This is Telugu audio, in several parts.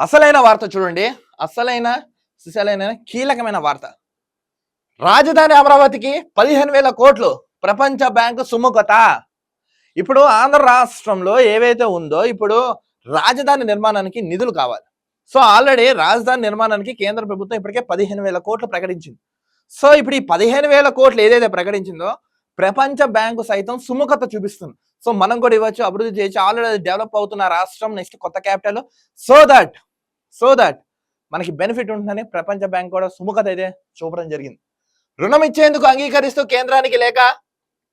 అసలైన వార్త చూడండి. అసలైన సిసలైన కీలకమైన వార్త. రాజధాని అమరావతికి 15,000 కోట్లు ప్రపంచ బ్యాంకు సుముఖత. ఇప్పుడు ఆంధ్ర రాష్ట్రంలో ఏవైతే ఉందో ఇప్పుడు రాజధాని నిర్మాణానికి నిధులు కావాలి. సో ఆల్రెడీ రాజధాని నిర్మాణానికి కేంద్ర ప్రభుత్వం ఇప్పటికే 15,000 కోట్లు ప్రకటించింది. సో ఇప్పుడు ఈ 15,000 కోట్లు ఏదైతే ప్రకటించిందో ప్రపంచ బ్యాంకు సైతం సుముఖత చూపిస్తుంది. సో మనం కూడా ఇవ్వచ్చు, అభివృద్ధి చేయొచ్చు. ఆల్రెడీ డెవలప్ అవుతున్న రాష్ట్రం, నెక్స్ట్ కొత్త క్యాపిటల్. సో దట్ మనకి బెనిఫిట్ ఉంటుందని ప్రపంచ బ్యాంక్ కూడా సుముఖత అయితే చూపడం జరిగింది. రుణం ఇచ్చేందుకు అంగీకరిస్తూ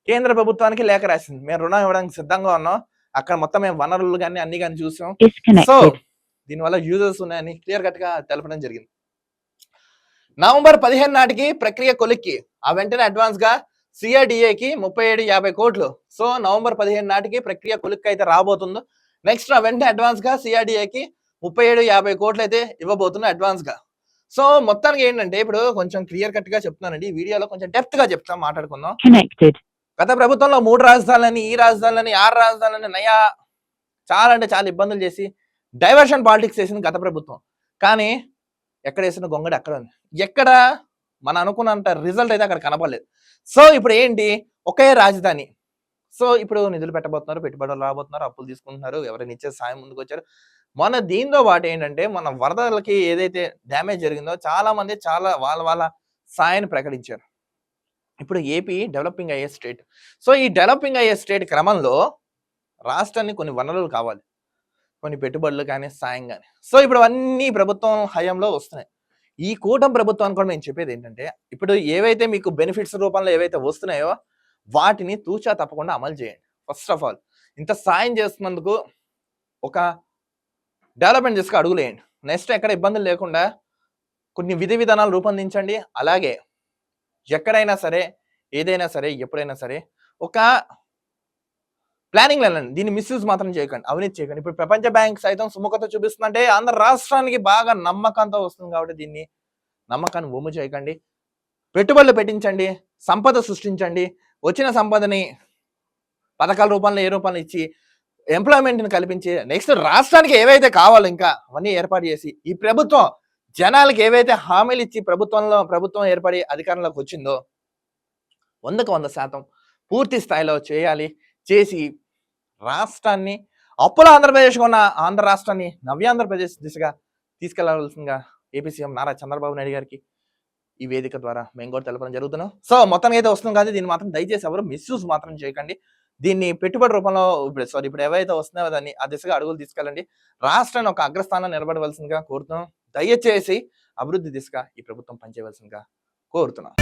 కేంద్ర ప్రభుత్వానికి లేఖ రాసింది. మేము రుణం ఇవ్వడానికి సిద్ధంగా ఉన్నాం. అక్కడ మొత్తం మేము వనరులు కానీ అన్ని కానీ చూసాం. సో దీనివల్ల యూజర్స్ ఉన్నాయని క్లియర్ కట్ గా తెలపడం జరిగింది. నవంబర్ 15 నాటికి ప్రక్రియ కొలిక్కి ఆ వెంటనే అడ్వాన్స్ గా సిఆర్డిఏకి 37,50 కోట్లు. సో నవంబర్ 15 నాటికి ప్రక్రియ కొలిక్కి అయితే రాబోతుందో. నెక్స్ట్ ఆ వెంటనే అడ్వాన్స్ గా సిఆర్డిఏకి 37,50 కోట్లు అయితే ఇవ్వబోతున్నా అడ్వాన్స్ గా. సో మొత్తానికి ఏంటంటే ఇప్పుడు కొంచెం క్లియర్ కట్ గా చెప్తున్నానండి. ఈ వీడియోలో కొంచెం డెప్త్ గా చెప్తాం, మాట్లాడుకుందాం. గత ప్రభుత్వంలో 3 రాజధానులని, ఈ రాజధానులని, 6 రాజధానులని నయా చాలా అంటే చాలా ఇబ్బందులు చేసి డైవర్షన్ పాలిటిక్స్ చేసింది గత ప్రభుత్వం. కానీ ఎక్కడ వేసిన గొంగడి అక్కడ ఉంది. ఎక్కడ మనం అనుకున్నంత రిజల్ట్ అయితే అక్కడ కనపడలేదు. సో ఇప్పుడు ఏంటి, ఒకే రాజధాని. సో ఇప్పుడు నిధులు పెట్టబోతున్నారు, పెట్టుబడులు రాబోతున్నారు, అప్పులు తీసుకుంటున్నారు, ఎవరైనా ఇచ్చే సాయం ముందుకు వచ్చారు. మన దీంతో పాటు ఏంటంటే మన వరదలకి ఏదైతే డ్యామేజ్ జరిగిందో చాలా మంది చాలా వాళ్ళ సాయాన్ని ప్రకటించారు. ఇప్పుడు ఏపీ డెవలపింగ్ అయ్యే స్టేట్. సో ఈ డెవలపింగ్ అయ్యే స్టేట్ క్రమంలో రాష్ట్రాన్ని కొన్ని వనరులు కావాలి, కొన్ని పెట్టుబడులు కానీ, సాయం కానీ. సో ఇప్పుడు అన్ని ప్రభుత్వం హయాంలో వస్తున్నాయి. ఈ కూటమి ప్రభుత్వానికి కూడా నేను చెప్పేది ఏంటంటే ఇప్పుడు ఏవైతే మీకు బెనిఫిట్స్ రూపంలో ఏవైతే వస్తున్నాయో వాటిని తూచా తప్పకుండా అమలు చేయండి. ఫస్ట్ ఆఫ్ ఆల్ ఇంత సాయం చేస్తున్నందుకు ఒక డెవలప్మెంట్ చేసుకు అడుగులేయండి. నెక్స్ట్ ఎక్కడ ఇబ్బందులు లేకుండా కొన్ని విధి విధానాలు రూపొందించండి. అలాగే ఎక్కడైనా సరే, ఏదైనా సరే, ఎప్పుడైనా సరే ఒక ప్లానింగ్ వెళ్ళండి. దీన్ని మిస్యూజ్ మాత్రం చేయకండి, అవినీతి చేయకండి. ఇప్పుడు ప్రపంచ బ్యాంక్ సైతం సుముఖత చూపిస్తుందంటే ఆంధ్ర రాష్ట్రానికి బాగా నమ్మకంతో వస్తుంది కాబట్టి దీన్ని నమ్మకాన్ని ఒమ్ము చేయకండి. పెట్టుబడులు పెట్టించండి, సంపద సృష్టించండి. వచ్చిన సంపదని పథకాల రూపంలో ఏ రూపంలో ఇచ్చి ఎంప్లాయ్మెంట్ని కల్పించి నెక్స్ట్ రాష్ట్రానికి ఏవైతే కావాలో ఇంకా అవన్నీ ఏర్పాటు చేసి ఈ ప్రభుత్వం జనాలకి ఏవైతే హామీలు ఇచ్చి ప్రభుత్వం ఏర్పడి అధికారంలోకి వచ్చిందో 100% పూర్తి స్థాయిలో చేసి రాష్ట్రాన్ని అప్పుల ఆంధ్రప్రదేశ్గా ఉన్న ఆంధ్ర రాష్ట్రాన్ని నవ్యాంధ్రప్రదేశ్ దిశగా తీసుకెళ్లవలసిందిగా ఏపీ సీఎం నారా చంద్రబాబు నాయుడు గారికి ఈ వేదిక ద్వారా మేము కూడా తెలపడం జరుగుతున్నాం. సో మొత్తానికి అయితే వస్తుంది కాదు, దీన్ని మాత్రం దయచేసి ఎవరు మిస్యూజ్ మాత్రం చేయకండి. దీన్ని పెట్టుబడి రూపంలో ఇప్పుడు ఏవైతే వస్తున్నాయో దాన్ని ఆ దిశగా అడుగులు తీసుకెళ్ళండి. రాష్ట్రాన్ని ఒక అగ్రస్థానం నిలబడవలసిందిగా కోరుతున్నాం. దయచేసి అభివృద్ధి దిశగా ఈ ప్రభుత్వం పనిచేయవలసిందిగా కోరుతున్నాం.